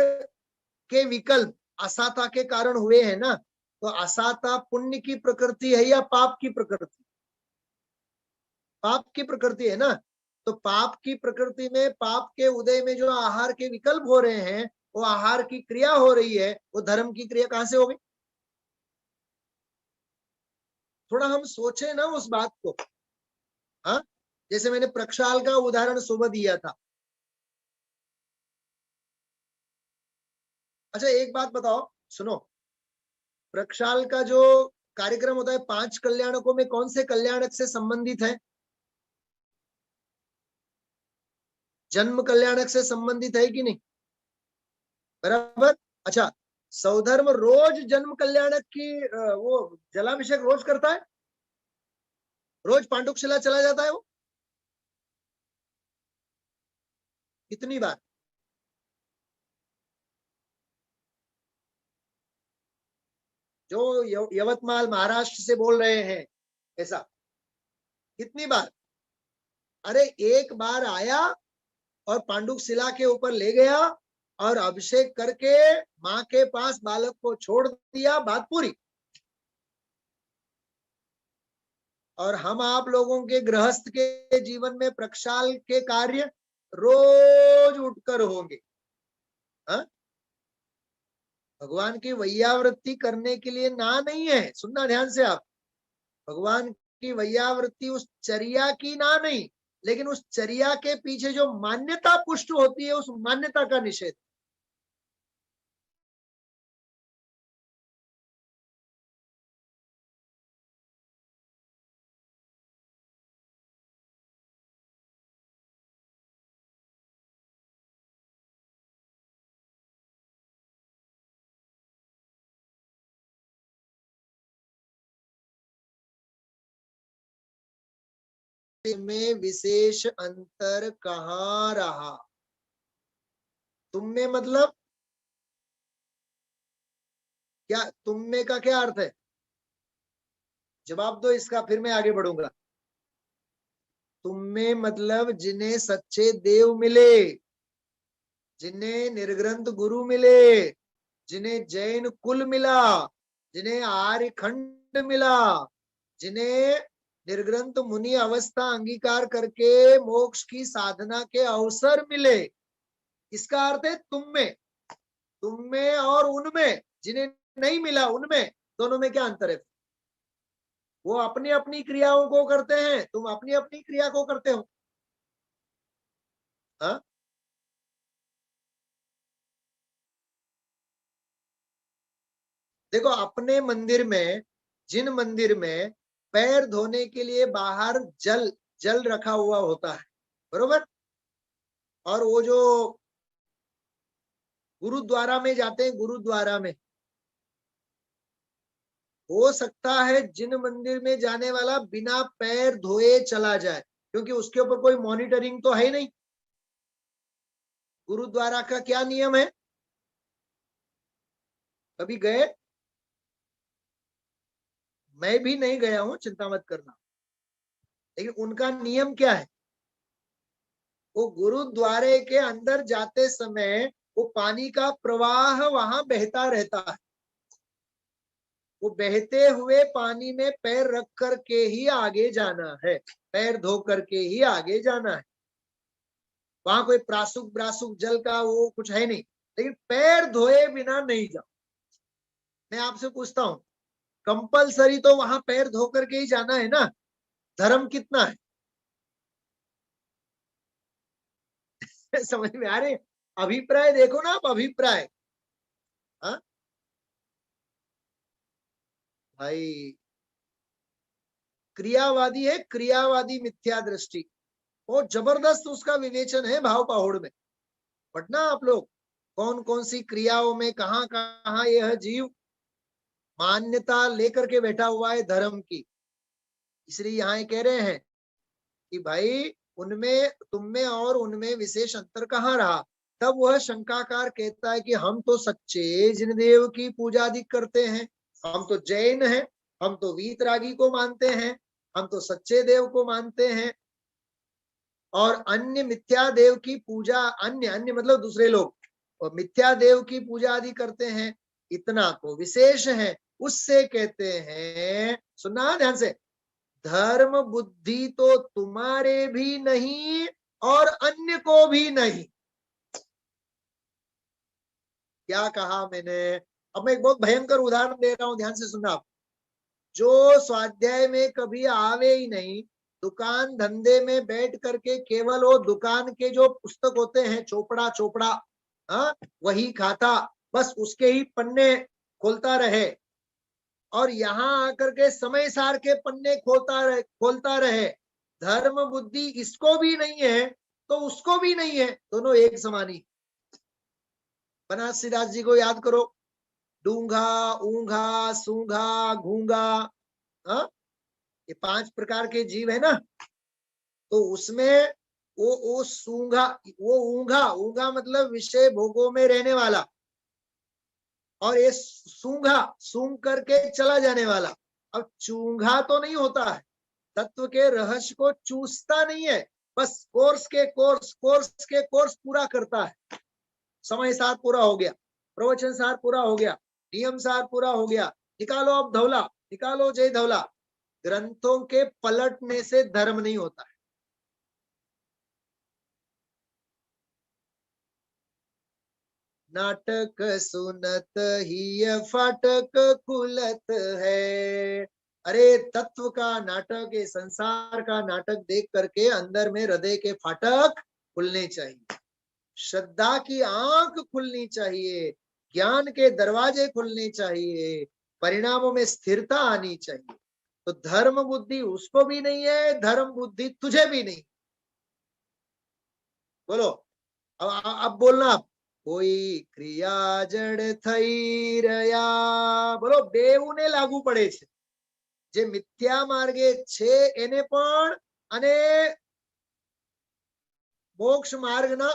के विकल्प असाता के कारण हुए हैं ना, तो असाता पुण्य की प्रकृति है या पाप की प्रकृति? पाप की प्रकृति है ना। तो पाप की प्रकृति में, पाप के उदय में जो आहार के विकल्प हो रहे हैं, वो आहार की क्रिया हो रही है, वो धर्म की क्रिया कहां से हो गई? थोड़ा हम सोचे ना उस बात को। हाँ, जैसे मैंने प्रक्षाल का उदाहरण सुबह दिया था। अच्छा, एक बात बताओ, सुनो। प्रक्षाल का जो कार्यक्रम होता है 5 कल्याणकों में कौन से कल्याणक से संबंधित है? जन्म कल्याणक से संबंधित है कि नहीं? बराबर। अच्छा, सौधर्म रोज जन्म कल्याणक की वो जलाभिषेक रोज करता है? रोज पांडुकशिला चला जाता है वो? कितनी बार? जो यवतमाल महाराष्ट्र से बोल रहे हैं ऐसा, कितनी बार? अरे एक बार आया और पांडुकशिला के ऊपर ले गया और अभिषेक करके माँ के पास बालक को छोड़ दिया, बात पूरी। और हम आप लोगों के गृहस्थ के जीवन में प्रक्षाल के कार्य रोज उठकर होंगे। हाँ? भगवान की वैयावृत्ति करने के लिए ना नहीं है, सुनना ध्यान से आप। भगवान की वैयावृत्ति उस चर्या की ना नहीं, लेकिन उस चर्या के पीछे जो मान्यता पुष्ट होती है, उस मान्यता का निषेध। में विशेष अंतर कहाँ रहा? तुम में मतलब क्या? तुम में का क्या अर्थ है? जवाब दो इसका, फिर मैं आगे बढ़ूंगा। तुम में मतलब जिन्हें सच्चे देव मिले, जिन्हें निर्ग्रंथ गुरु मिले, जिन्हें जैन कुल मिला, जिन्हें आर्य खंड मिला, जिन्हें निर्ग्रंथ मुनि अवस्था अंगीकार करके मोक्ष की साधना के अवसर मिले, इसका अर्थ है तुम में और उनमें। जिन्हें नहीं मिला उनमें, दोनों में क्या अंतर है? वो अपनी अपनी क्रियाओं को करते हैं, तुम अपनी अपनी क्रिया को करते हो। हाँ? देखो, अपने मंदिर में, जिन मंदिर में पैर धोने के लिए बाहर जल जल रखा हुआ होता है, बरोबर, और वो जो गुरुद्वारा में जाते हैं, गुरुद्वारा में हो सकता है जिन मंदिर में जाने वाला बिना पैर धोए चला जाए, क्योंकि उसके ऊपर कोई मॉनिटरिंग तो है नहीं। गुरुद्वारा का क्या नियम है? कभी गए? मैं भी नहीं गया हूं, चिंता मत करना। लेकिन उनका नियम क्या है? वो गुरुद्वारे के अंदर जाते समय वो पानी का प्रवाह वहां बहता रहता है। वो बहते हुए पानी में पैर रख करके ही आगे जाना है, पैर धो करके ही आगे जाना है। वहां कोई प्रासुक ब्रासुक जल का वो कुछ है नहीं, लेकिन पैर धोए बिना नहीं जाओ। मैं आपसे पूछता हूं, कंपलसरी तो वहां पैर धो करके ही जाना है ना? धर्म कितना है? समझ में आ रहे? अभिप्राय देखो ना आप, अभिप्राय। हाँ भाई, क्रियावादी है, क्रियावादी मिथ्या दृष्टि, बहुत जबरदस्त उसका विवेचन है भाव पहाड़ में। पढ़ना आप लोग, कौन कौन सी क्रियाओं में कहाँ कहाँ यह जीव मान्यता लेकर के बैठा हुआ है धर्म की। इसलिए यहाँ कह रहे हैं कि भाई उनमें, तुम में और उनमें विशेष अंतर कहाँ रहा? तब वह शंकाकार कहता है कि हम तो सच्चे जिनदेव की पूजा अधिक करते हैं, हम तो जैन हैं, हम तो वीतरागी को मानते हैं, हम तो सच्चे देव को मानते हैं, और अन्य मिथ्या देव की पूजा, अन्य अन्य मतलब दूसरे लोग, और मिथ्या देव की पूजा आदि करते हैं, इतना तो विशेष है। उससे कहते हैं, सुनना ध्यान से, धर्म बुद्धि तो तुम्हारे भी नहीं और अन्य को भी नहीं। क्या कहा मैंने? अब मैं एक बहुत भयंकर उदाहरण दे रहा हूं, ध्यान से सुनना आप। जो स्वाध्याय में कभी आवे ही नहीं, दुकान धंधे में बैठ करके केवल वो दुकान के जो पुस्तक होते हैं, चोपड़ा चोपड़ा, हाँ वही खाता, बस उसके ही पन्ने खोलता रहे, और यहाँ आकर के समय सार के पन्ने खोलता रहे, धर्म बुद्धि इसको भी नहीं है तो उसको भी नहीं है, दोनों एक समानी। बनारसीदास जी को याद करो, डूंघा, ऊंघा, सूंघा, घूंगा, हाँ ये 5 प्रकार के जीव है ना। तो उसमें वो सूंघा, वो ऊंघा, ऊंघा मतलब विषय भोगों में रहने वाला, और ये सूंघा, सूंघ करके चला जाने वाला। अब चूंघा तो नहीं होता है, तत्व के रहस्य को चूसता नहीं है, बस कोर्स के कोर्स पूरा करता है। समय सार पूरा हो गया, प्रवचन सार पूरा हो गया, नियम सार पूरा हो गया, निकालो अब धौला, निकालो जय धौला। ग्रंथों के पलटने से धर्म नहीं होता है। नाटक सुनत ही फाटक खुलत है। अरे तत्व का नाटक, ये संसार का नाटक देख करके अंदर में हृदय के फाटक खुलने चाहिए, श्रद्धा की आंख खुलनी चाहिए, ज्ञान के दरवाजे खुलने चाहिए, परिणामों में स्थिरता आनी चाहिए। तो धर्म बुद्धि उसको भी नहीं है, धर्म बुद्धि तुझे भी नहीं। बोलो अब बोलना आप, कोई क्रिया जड़ थई रया। बोलो બેઉને લાગુ પડે છે, જે મિથ્યા માર્ગે છે એને પણ અને મોક્ષ માર્ગના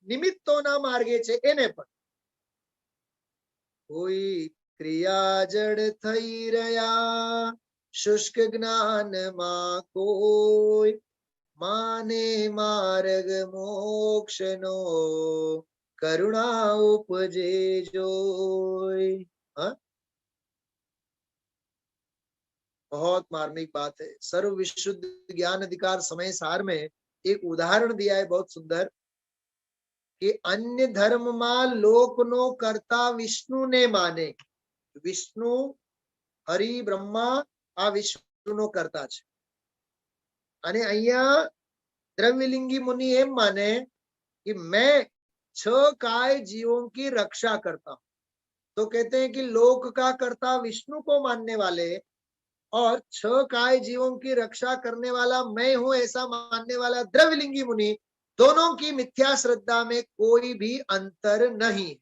નિમિત્તોના માર્ગે છે એને પણ। કોઈ ક્રિયા જડ થઈ રહ્યા શુષ્ક જ્ઞાન मा कोई माने मार्ग मोक्ष नो करुणा उपजे जोय। हाँ बहुत मार्मिक बात है। सर्व विशुद्ध ज्ञान अधिकार समय सार में एक उदाहरण दिया है बहुत सुंदर, कि अन्य धर्म में लोक नो करता विष्णु ने माने। विष्णु हरि ब्रह्मा आ विष्णु नो करता है। અને અહીંયા द्रव्यलिंगी मुनि एम माने कि मैं 6 काय जीवों की रक्षा करता हूं। तो कहते हैं कि लोक का कर्ता विष्णु को मानने वाले और 6 काय जीवों की रक्षा करने वाला मैं हूं ऐसा मानने वाला द्रव्यलिंगी मुनि, दोनों की मिथ्या श्रद्धा में कोई भी अंतर नहीं,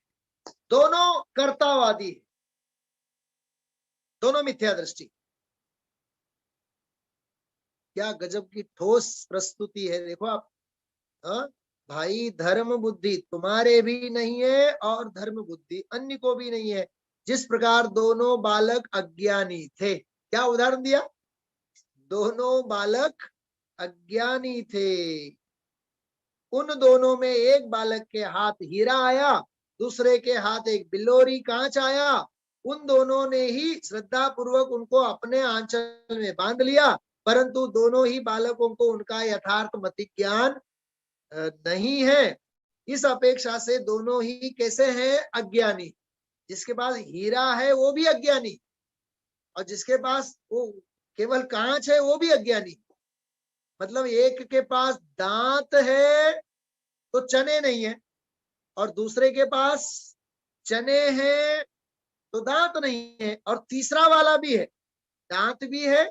दोनों कर्तावादी, दोनों मिथ्या दृष्टि। क्या गजब की ठोस प्रस्तुति है, देखो आप। हाँ भाई, धर्म बुद्धि तुम्हारे भी नहीं है और धर्म बुद्धि अन्य को भी नहीं है। जिस प्रकार दोनों बालक अज्ञानी थे, क्या उदाहरण दिया, दोनों बालक अज्ञानी थे, उन दोनों में एक बालक के हाथ हीरा आया, दूसरे के हाथ एक बिल्लोरी कांच आया। उन दोनों ने ही श्रद्धा पूर्वक उनको अपने आंचल में बांध लिया, परंतु दोनों ही बालकों को उनका यथार्थ मति ज्ञान नहीं है। इस अपेक्षा से दोनों ही कैसे हैं? अज्ञानी। जिसके पास हीरा है वो भी अज्ञानी, और जिसके पास वो केवल कांच है वो भी अज्ञानी। मतलब एक के पास दांत है तो चने नहीं है, और दूसरे के पास चने हैं तो दांत नहीं है, और तीसरा वाला भी है, दांत भी है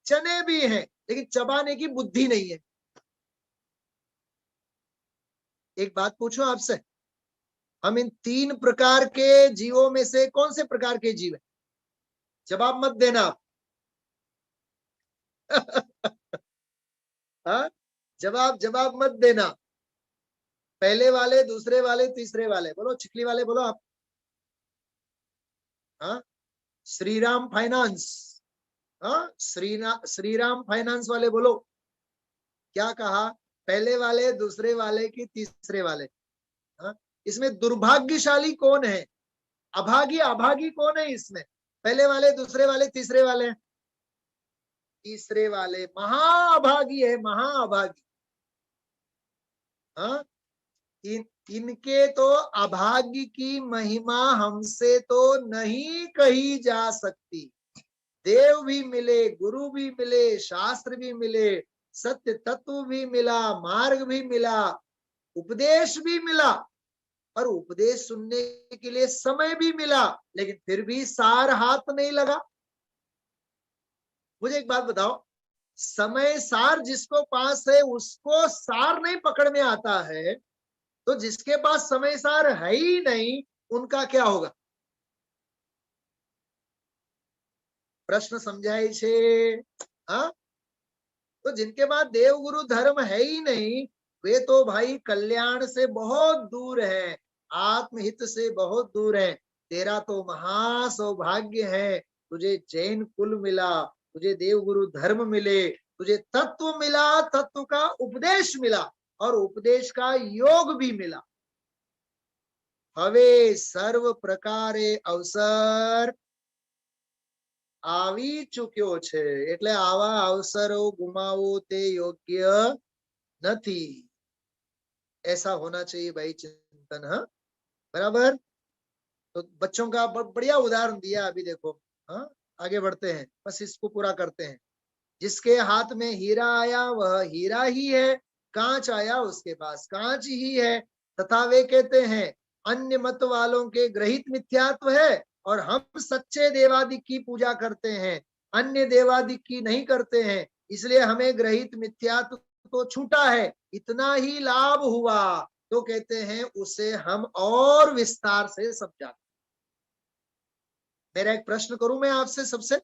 चने भी है, लेकिन चबाने की बुद्धि नहीं है। एक बात पूछो आपसे, हम इन तीन प्रकार के जीवों में से कौन से प्रकार के जीव है? जवाब मत देना आप। हाँ, जवाब मत देना। पहले वाले, दूसरे वाले, तीसरे वाले, बोलो चिखली वाले, बोलो आप। हाँ, श्रीराम फाइनेंस, हाँ श्रीराम फाइनेंस वाले बोलो, क्या कहा? पहले वाले, दूसरे वाले की तीसरे वाले? हाँ, इसमें दुर्भाग्यशाली कौन है? अभागी कौन है इसमें? पहले वाले, दूसरे वाले, तीसरे वाले? तीसरे वाले महाअभागी है, महाअभागी। हाँ, इनके तो अभाग्य की महिमा हमसे तो नहीं कही जा सकती। देव भी मिले, गुरु भी मिले, शास्त्र भी मिले, सत्य तत्व भी मिला, मार्ग भी मिला, उपदेश भी मिला, और उपदेश सुनने के लिए समय भी मिला, लेकिन फिर भी सार हाथ नहीं लगा। मुझे एक बात बताओ, समय सार जिसको पास है उसको सार नहीं पकड़ में आता है, तो जिसके पास समय सार है ही नहीं उनका क्या होगा? प्रश्न समझाए छे? हाँ, तो जिनके पास देव गुरु धर्म है ही नहीं, वे तो भाई कल्याण से बहुत दूर है, आत्महित से बहुत दूर है। तेरा तो महा सौभाग्य है, तुझे जैन कुल मिला, तुझे देव गुरु धर्म मिले, तुझे तत्व मिला, तत्व का उपदेश मिला, और उपदेश का योग भी मिला। हवे सर्व प्रकारे अवसर આવી ચૂક્યો છે, એટલે આવા અવસરો ગુમાવો તે યોગ્ય નથી। ऐसा होना चाहिए भाई चिंतन। हाँ, बराबर। तो बच्चों का बढ़िया उदाहरण दिया अभी, देखो। हाँ, आगे बढ़ते हैं, बस इसको पूरा करते हैं। जिसके हाथ में हीरा आया वह हीरा ही है, कांच आया उसके पास कांच ही है, तथा वे कहते हैं अन्य मत वालों के ग्रहित मिथ्यात्व है, और हम सच्चे देवादिक की पूजा करते हैं, अन्य देवादिक की नहीं करते हैं, इसलिए हमें ग्रहित मिथ्यात्व तो छूटा है, इतना ही लाभ हुआ। तो कहते हैं उसे हम और विस्तार से समझाते। मेरा एक प्रश्न करूं मैं आपसे सबसे,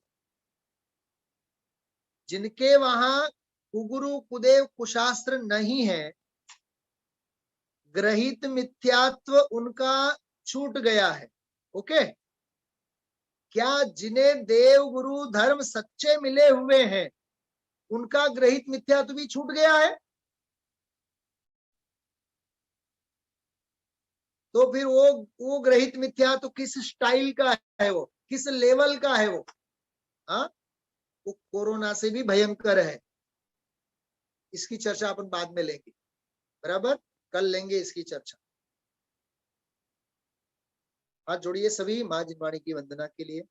जिनके वहां कुगुरु कुदेव कुशास्त्र नहीं है, ग्रहित मिथ्यात्व उनका छूट गया है, ओके? क्या जिन्हें देव गुरु धर्म सच्चे मिले हुए हैं उनका ग्रहित मिथ्यात्व भी छूट गया है? तो फिर वो ग्रहित मिथ्यात्व किस स्टाइल का है, वो किस लेवल का है? वो हाँ, वो कोरोना से भी भयंकर है। इसकी चर्चा अपन बाद में लेंगे, बराबर, कल लेंगे इसकी चर्चा। हाथ जोड़िए सभी माँ जिनवाणी की वंदना के लिए।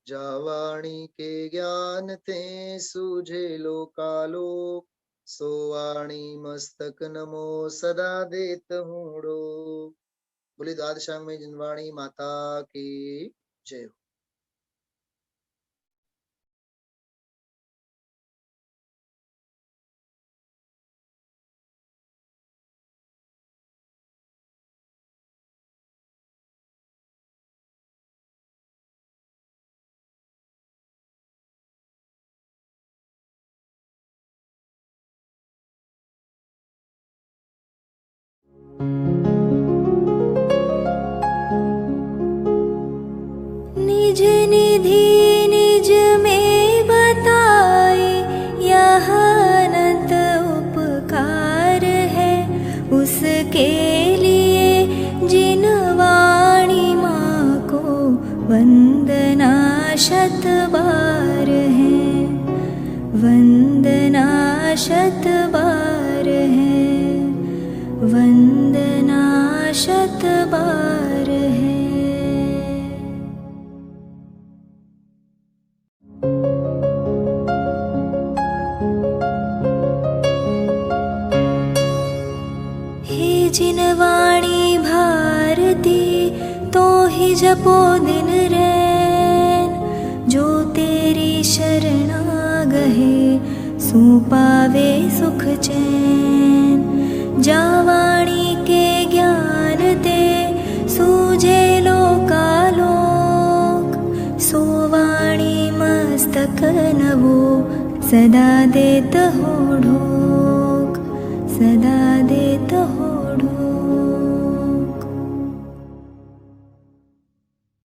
जावाणी के ज्ञान ते सूझे लोकालोक, सोवाणी मस्तक नमो सदा देत हूँ। बोली द्वादशांग में जिनवाणी माता की जय हो।
निज निधि निज में बताए, यह अनंत उपकार शत बार है, वंदना शत बार है, वंदना शत बार है। हे जिनवाणी भारती तो ही जपो दिन रैन, जो तेरी शरणा गहे सो पावे सुख चैन। जावाणी के ज्ञान ते सूझे लोकालोक, सोवाणी मस्तक नवो सदा देत हो ढोक, सदा